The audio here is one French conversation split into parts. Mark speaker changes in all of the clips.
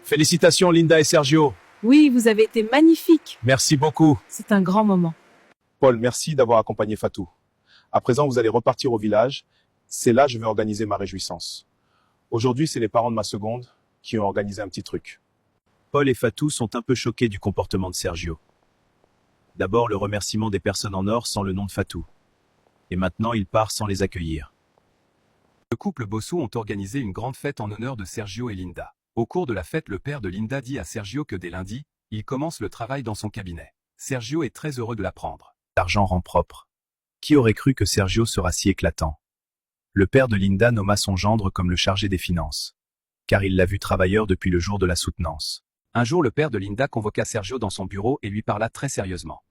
Speaker 1: Félicitations Linda et Sergio.
Speaker 2: Oui, vous avez été magnifiques.
Speaker 1: Merci beaucoup.
Speaker 2: C'est un grand moment.
Speaker 1: Paul, merci d'avoir accompagné Fatou. À présent, vous allez repartir au village. C'est là que je vais organiser ma réjouissance. Aujourd'hui, c'est les parents de ma seconde qui ont organisé un petit truc. Paul et Fatou sont un peu choqués du comportement de Sergio. D'abord, le remerciement des personnes en or sans le nom de Fatou. Et maintenant, il part sans les accueillir.
Speaker 3: Le couple Bossou ont organisé une grande fête en honneur de Sergio et Linda. Au cours de la fête, le père de Linda dit à Sergio que dès lundi, il commence le travail dans son cabinet. Sergio est très heureux de l'apprendre.
Speaker 1: L'argent rend propre. Qui aurait cru que Sergio sera si éclatant? Le père de Linda nomma son gendre comme le chargé des finances, car il l'a vu travailleur depuis le jour de la soutenance.
Speaker 3: Un jour, le père de Linda convoqua Sergio dans son bureau et lui parla très sérieusement.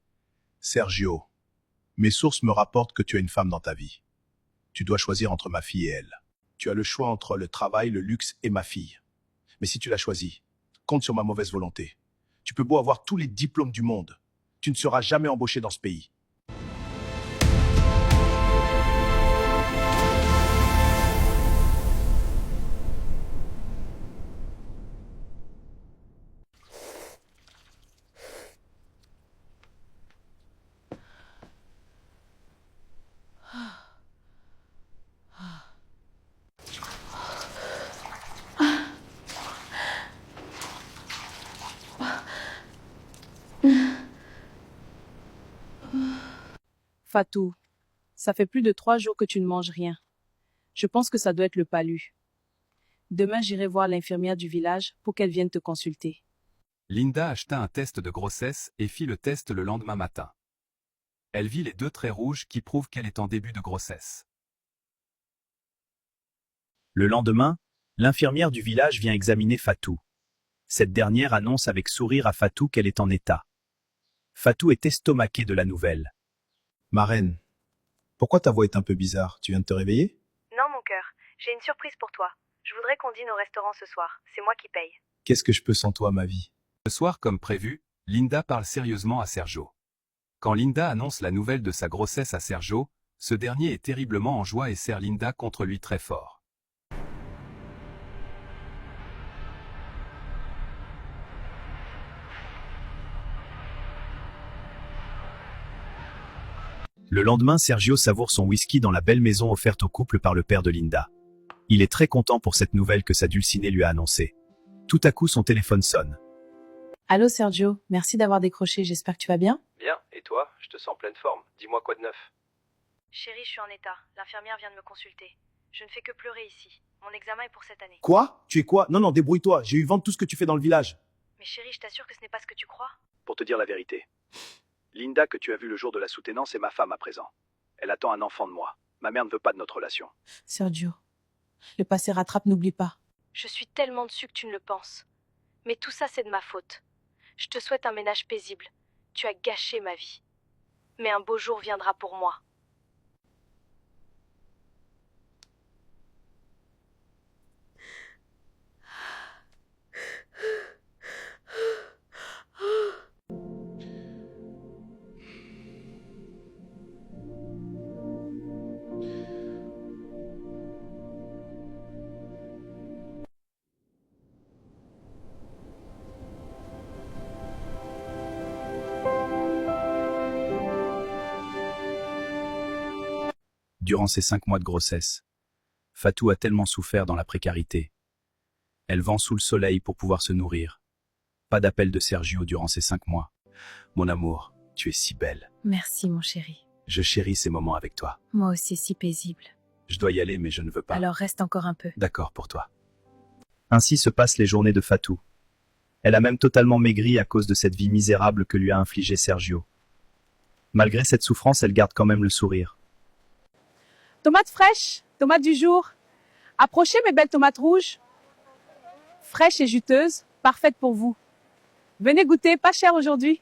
Speaker 1: Sergio, mes sources me rapportent que tu as une femme dans ta vie. Tu dois choisir entre ma fille et elle. Tu as le choix entre le travail, le luxe et ma fille. Mais si tu l'as choisie, compte sur ma mauvaise volonté. Tu peux beau avoir tous les diplômes du monde, tu ne seras jamais embauché dans ce pays.
Speaker 2: Fatou, ça fait plus de 3 jours que tu ne manges rien. Je pense que ça doit être le palu. Demain, j'irai voir l'infirmière du village pour qu'elle vienne te consulter.
Speaker 3: Linda acheta un test de grossesse et fit le test le lendemain matin. Elle vit les 2 traits rouges qui prouvent qu'elle est en début de grossesse.
Speaker 1: Le lendemain, l'infirmière du village vient examiner Fatou. Cette dernière annonce avec sourire à Fatou qu'elle est en état. Fatou est estomaquée de la nouvelle. Ma reine, pourquoi ta voix est un peu bizarre? Tu viens de te réveiller?
Speaker 4: Non, mon cœur, j'ai une surprise pour toi. Je voudrais qu'on dîne au restaurant ce soir. C'est moi qui paye.
Speaker 1: Qu'est-ce que je peux sans toi, ma vie?
Speaker 3: Le soir, comme prévu, Linda parle sérieusement à Sergio. Quand Linda annonce la nouvelle de sa grossesse à Sergio, ce dernier est terriblement en joie et serre Linda contre lui très fort.
Speaker 1: Le lendemain, Sergio savoure son whisky dans la belle maison offerte au couple par le père de Linda. Il est très content pour cette nouvelle que sa dulcinée lui a annoncée. Tout à coup, son téléphone sonne.
Speaker 2: Allô Sergio, merci d'avoir décroché, j'espère que tu vas bien?
Speaker 3: Bien, et toi? Je te sens pleine forme. Dis-moi quoi de neuf?
Speaker 4: Chérie, je suis en état. L'infirmière vient de me consulter. Je ne fais que pleurer ici. Mon examen est pour cette année.
Speaker 1: Quoi? Tu es quoi? Non, débrouille-toi, j'ai eu vent de tout ce que tu fais dans le village.
Speaker 4: Mais chérie, je t'assure que ce n'est pas ce que tu crois.
Speaker 1: Pour te dire la vérité, Linda que tu as vue le jour de la soutenance est ma femme à présent. Elle attend un enfant de moi. Ma mère ne veut pas de notre relation.
Speaker 2: Sergio, le passé rattrape, n'oublie pas.
Speaker 4: Je suis tellement dessus que tu ne le penses. Mais tout ça, c'est de ma faute. Je te souhaite un ménage paisible. Tu as gâché ma vie. Mais un beau jour viendra pour moi.
Speaker 1: Durant ces 5 mois de grossesse, Fatou a tellement souffert dans la précarité. Elle vend sous le soleil pour pouvoir se nourrir. Pas d'appel de Sergio durant ces 5 mois. Mon amour, tu es si belle.
Speaker 2: Merci mon chéri.
Speaker 1: Je chéris ces moments avec toi.
Speaker 2: Moi aussi si paisible.
Speaker 1: Je dois y aller, mais je ne veux pas.
Speaker 2: Alors reste encore un peu.
Speaker 1: D'accord pour toi. Ainsi se passent les journées de Fatou. Elle a même totalement maigri à cause de cette vie misérable que lui a infligée Sergio. Malgré cette souffrance, elle garde quand même le sourire.
Speaker 2: Tomates fraîches, tomates du jour. Approchez mes belles tomates rouges. Fraîches et juteuses, parfaites pour vous. Venez goûter, pas cher aujourd'hui.